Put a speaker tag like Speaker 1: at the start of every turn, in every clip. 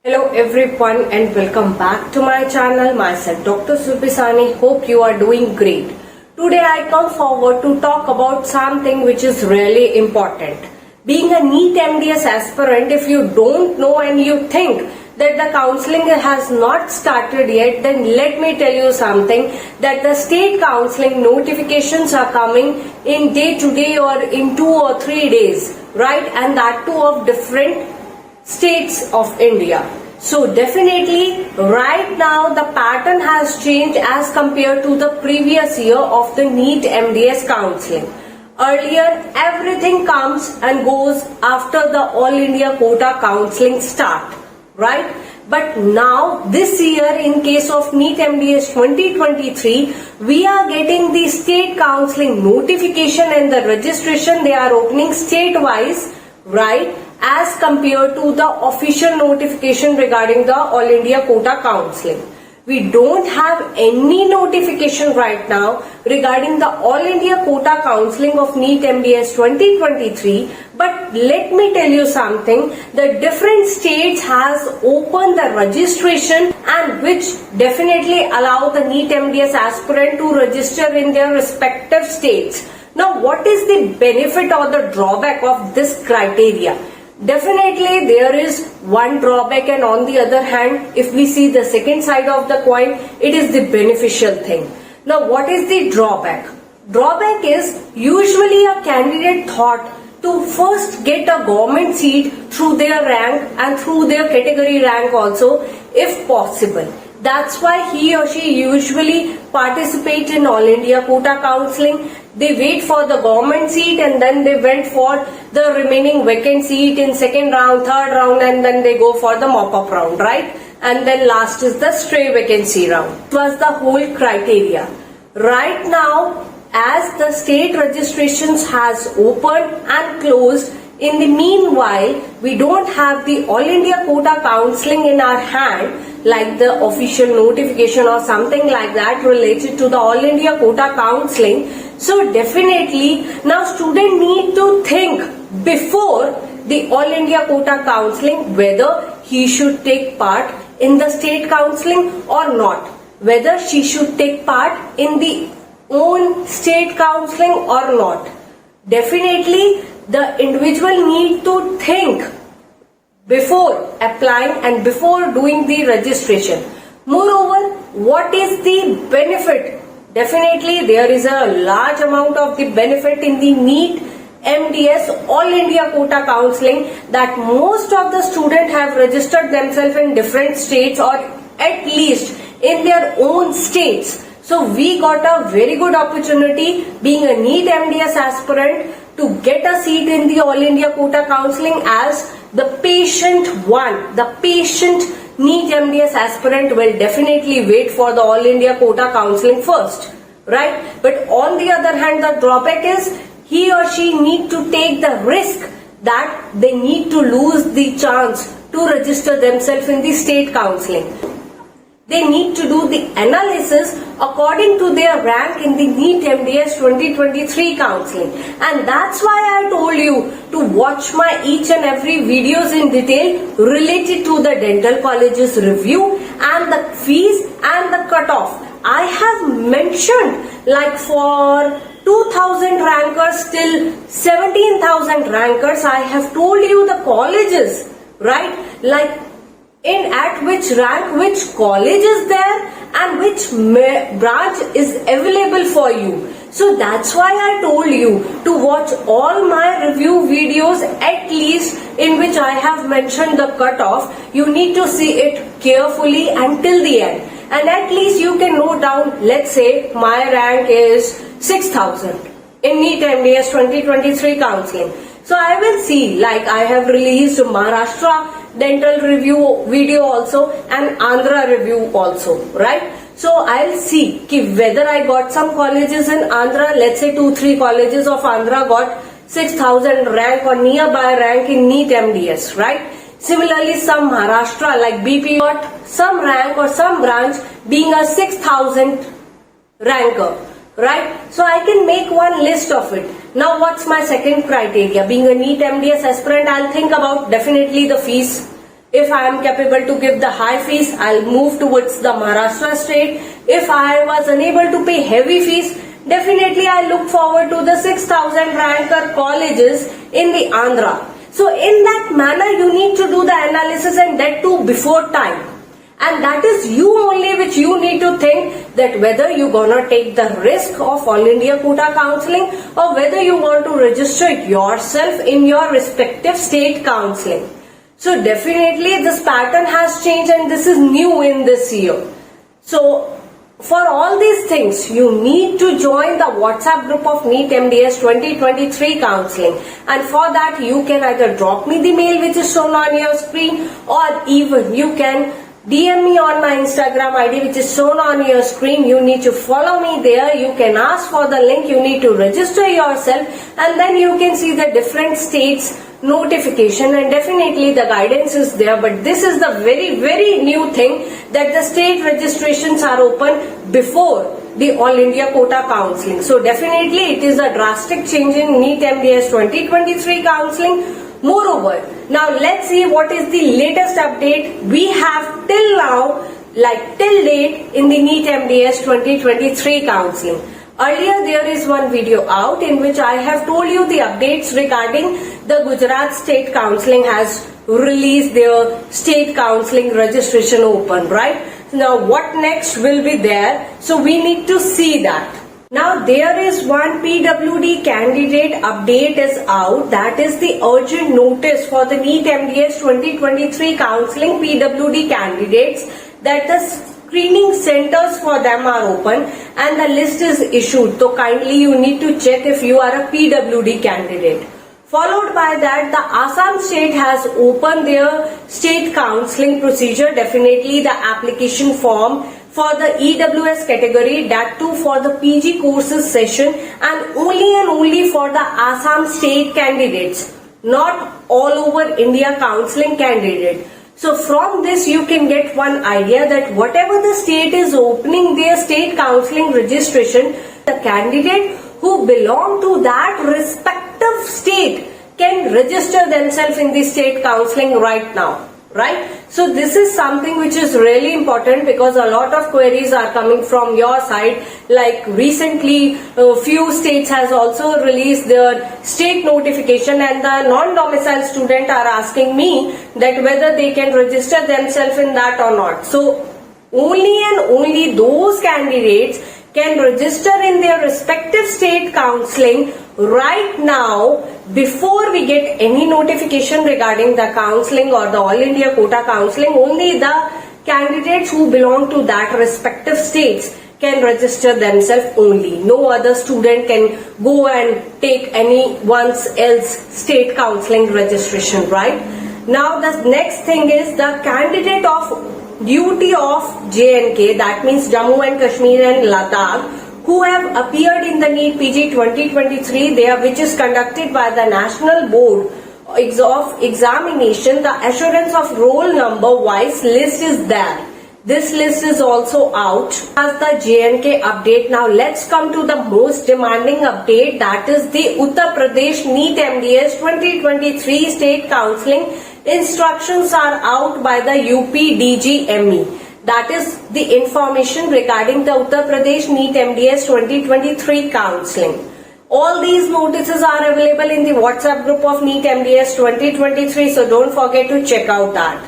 Speaker 1: Hello everyone and welcome back to my channel. Myself Dr. Subisani. Hope you are doing great. Today I come forward to talk about something which is really important. Being a NEET MDS aspirant, if you don't know and you think that the counseling has not started yet, then let me tell you something, that the state counseling notifications are coming in day to day or in 2 or 3 days, right? And that too of different states of India. So definitely right now the pattern has changed as compared to the previous year of the NEET MDS counseling. Earlier everything comes and goes after the All India quota counseling start, right? But now this year in case of NEET MDS 2023, we are getting the state counseling notification and the registration they are opening state-wise, right? As compared to the official notification regarding the All India quota counseling. We don't have any notification right now regarding the All India quota counseling of NEET MDS 2023, but let me tell you something, the different states has opened the registration and which definitely allow the NEET MDS aspirant to register in their respective states. Now what is the benefit or the drawback of this criteria? Definitely there is one drawback, and on the other hand, if we see the second side of the coin, it is the beneficial thing. Now what is the drawback? Drawback is usually a candidate thought to first get a government seat through their rank and through their category rank also if possible. That's why he or she usually participate in All India quota counseling. They wait for the government seat and then they went for the remaining vacant seat in second round, third round, and then they go for the mop-up round, right? And then last is the stray vacancy round. It was the whole criteria. Right now, as the state registrations has opened and closed, in the meanwhile, we don't have the All India quota counseling in our hand, like the official notification or something like that related to the All India quota counseling. So definitely now student need to think before the All India quota counseling whether he should take part in the state counseling or not, whether she should take part in the own state counseling or not. Definitely the individual need to think before applying and before doing the registration. Moreover, what is the benefit? Definitely there is a large amount of the benefit in the NEET MDS All India quota counseling, that most of the students have registered themselves in different states or at least in their own states. So we got a very good opportunity being a NEET MDS aspirant to get a seat in the All India quota counseling as the patient one. The patient NEET MDS aspirant will definitely wait for the All India quota counseling first, right? But on the other hand, the drawback is he or she need to take the risk that they need to lose the chance to register themselves in the state counseling. They need to do the analysis according to their rank in the NEET MDS 2023 counseling. And that's why I told you to watch my each and every videos in detail related to the dental colleges review and the fees and the cutoff. I have mentioned like for 2000 rankers till 17,000 rankers, I have told you the colleges, right? Like in at which rank, which college is there and which branch is available for you. So that's why I told you to watch all my review videos at least in which I have mentioned the cutoff. You need to see it carefully until the end. And at least you can note down, let's say my rank is 6,000 in NEET MDS 2023 counseling. So I will see, like I have released Maharashtra dental review video also and Andhra review also, right? So I'll see whether I got some colleges in Andhra, let's say 2-3 colleges of Andhra got 6,000 rank or nearby rank in NEET MDS, right? Similarly, some Maharashtra like BP got some rank or some branch being a 6,000 ranker, right? So I can make one list of it. Now what's my second criteria? Being a NEET MDS aspirant, I'll think about definitely the fees. If I am capable to give the high fees, I'll move towards the Maharashtra state. If I was unable to pay heavy fees, definitely I look forward to the 6,000 ranker colleges in the Andhra. So in that manner, you need to do the analysis, and that too before time. And that is you only which you need to think that whether you gonna take the risk of All India Quota Counseling or whether you want to register yourself in your respective state counseling. So definitely this pattern has changed and this is new in this year. So for all these things, you need to join the WhatsApp group of NEET MDS 2023 counseling, and for that you can either drop me the mail which is shown on your screen, or even you can DM me on my Instagram ID which is shown on your screen. You need to follow me there. You can ask for the link. You need to register yourself, and then you can see the different states notification, and definitely the guidance is there. But this is the very new thing, that the state registrations are open before the All India Quota Counseling. So definitely it is a drastic change in NEET MDS 2023 counseling. Moreover, now let's see what is the latest update we have till now, like till date, in the NEET MDS 2023 counseling. Earlier there is one video out in which I have told you the updates regarding the Gujarat State Counseling has released their state counseling registration open, right? Now what next will be there? So we need to see that. Now there is one PWD candidate update is out, that is the urgent notice for the NEET MDS 2023 counseling PWD candidates, that the screening centers for them are open and the list is issued. So kindly you need to check if you are a PWD candidate. Followed by that, the Assam state has opened their state counseling procedure, definitely the application form for the EWS category, that too for the PG courses session, and only for the Assam state candidates, not all over India counseling candidate. So from this you can get one idea that whatever the state is opening their state counseling registration, the candidate who belong to that respective state can register themselves in the state counseling right now, right? So this is something which is really important, because a lot of queries are coming from your side. Like recently a few states has also released their state notification, and the non-domicile student are asking me that whether they can register themselves in that or not. So only and only those candidates can register in their respective state counseling right now before we get any notification regarding the counseling or the All India Quota Counseling. Only the candidates who belong to that respective states can register themselves only. No other student can go and take anyone's else state counseling registration, right? Now the next thing is the candidate of duty of JNK, that means Jammu and Kashmir and Ladakh, who have appeared in the NEET PG 2023, which is conducted by the National Board of Examination. The assurance of roll number wise list is there. This list is also out as the JNK update. Now let's come to the most demanding update, that is the Uttar Pradesh NEET MDS 2023 state counseling instructions are out by the UPDGME. That is the information regarding the Uttar Pradesh NEET MDS 2023 counseling. All these notices are available in the WhatsApp group of NEET MDS 2023, so don't forget to check out that.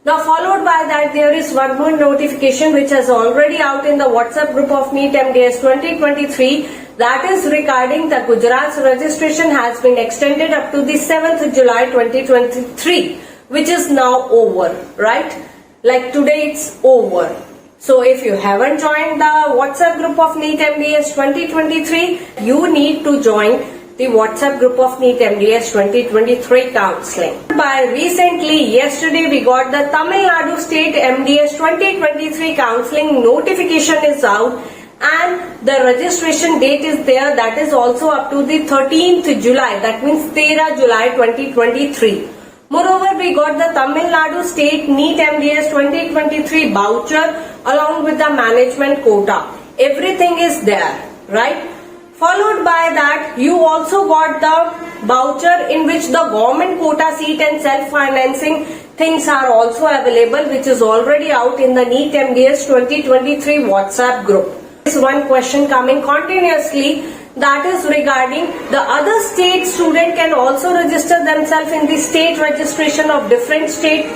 Speaker 1: Now followed by that, there is one more notification which is already out in the WhatsApp group of NEET MDS 2023, that is regarding the Gujarat's registration has been extended up to the 7th July 2023, which is now over, right? Like today it's over. So if you haven't joined the WhatsApp group of NEET MDS 2023, you need to join the WhatsApp group of NEET MDS 2023 counseling. By recently, yesterday we got the Tamil Nadu State MDS 2023 counseling notification is out, and the registration date is there, that is also up to the 13th July, that means 13 July 2023. Moreover, we got the Tamil Nadu State NEET MDS 2023 voucher along with the management quota. Everything is there, right? Followed by that, you also got the voucher in which the government quota seat and self-financing things are also available, which is already out in the NEET MDS 2023 WhatsApp group. There is one question coming continuously, that is regarding the other state student can also register themselves in the state registration of different state.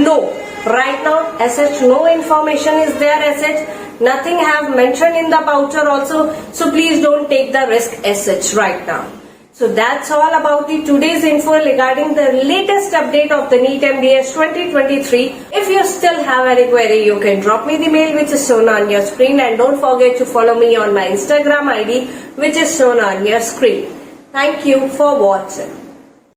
Speaker 1: No, right now as such no information is there, as such nothing have mentioned in the voucher also, so please don't take the risk as such right now. So that's all about the today's info regarding the latest update of the NEET MDS 2023. If you still have any query, you can drop me the mail which is shown on your screen, and don't forget to follow me on my Instagram ID which is shown on your screen. Thank you for watching.